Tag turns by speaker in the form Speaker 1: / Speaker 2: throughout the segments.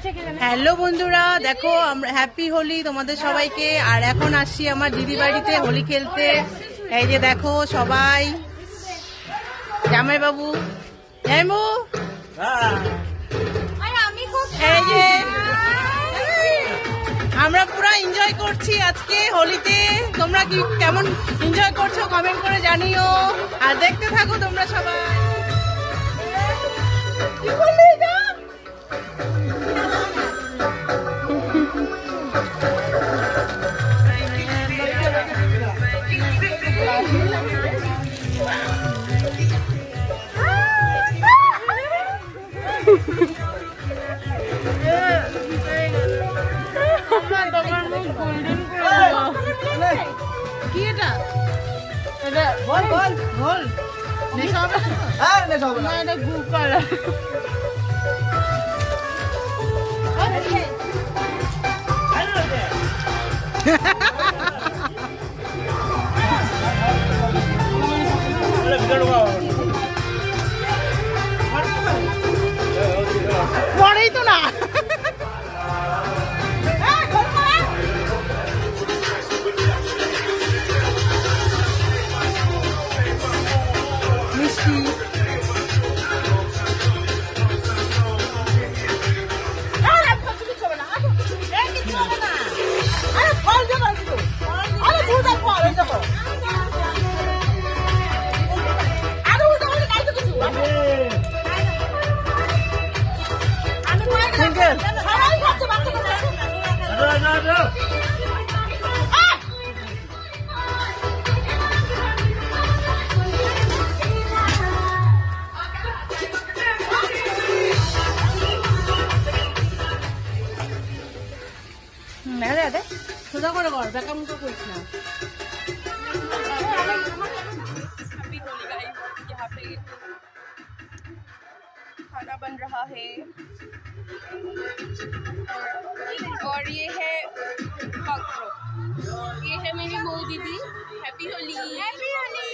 Speaker 1: Hello বন্ধুরা, দেখো আমরা হ্যাপি হোলি তোমাদের সবাইকে। আর এখন আসছি আমার দিদি বাড়িতে হোলি খেলতে। এই যে দেখো সবাই, জামাই বাবু, জামাইবু, এই যে আমরা পুরো এনজয় করছি আজকে হোলিতে। তোমরা কি কেমন এনজয় করছো কমেন্ট করে জানিও, আর দেখতে থাকো তোমরা সবাই। কি এটা? বল বল বল। নেশা হবে না? হ্যাঁ নেশা হবে না, এটা গু করা। পড়েই তো না। সোজা করে কর, বেকার মতো করিস না।
Speaker 2: यहाँ पे खाना बन रहा है और ये है ये है मेरी मो दीदी। हैप्पी होली। हैप्पी होली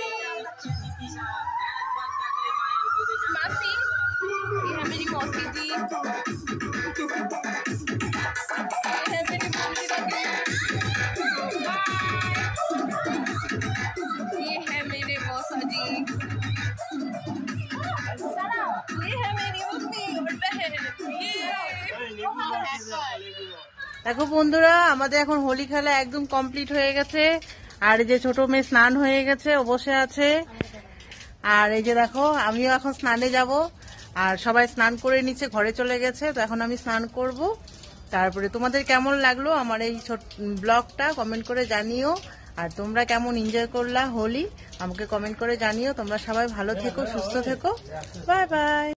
Speaker 2: मासी। ये है मेरी मौसी जी। ये है मेरी मम्मी दीदी। ये है मेरे मौसा जी। ये है मेरी मम्मी और बहन।
Speaker 1: দেখো বন্ধুরা, আমাদের এখন হোলি খেলা একদম কমপ্লিট হয়ে গেছে। আর এই যে ছোট মেয়ে স্নান হয়ে গেছে, ও বসে আছে। আর এই যে দেখো আমিও এখন স্নানে যাব। আর সবাই স্নান করে নিচে ঘরে চলে গেছে, তো এখন আমি স্নান করব। তারপরে তোমাদের কেমন লাগলো আমার এই ছোট ব্লগটা কমেন্ট করে জানিও। আর তোমরা কেমন এনজয় করলা হোলি আমাকে কমেন্ট করে জানিও। তোমরা সবাই ভালো থেকো, সুস্থ থেকো। Bye bye.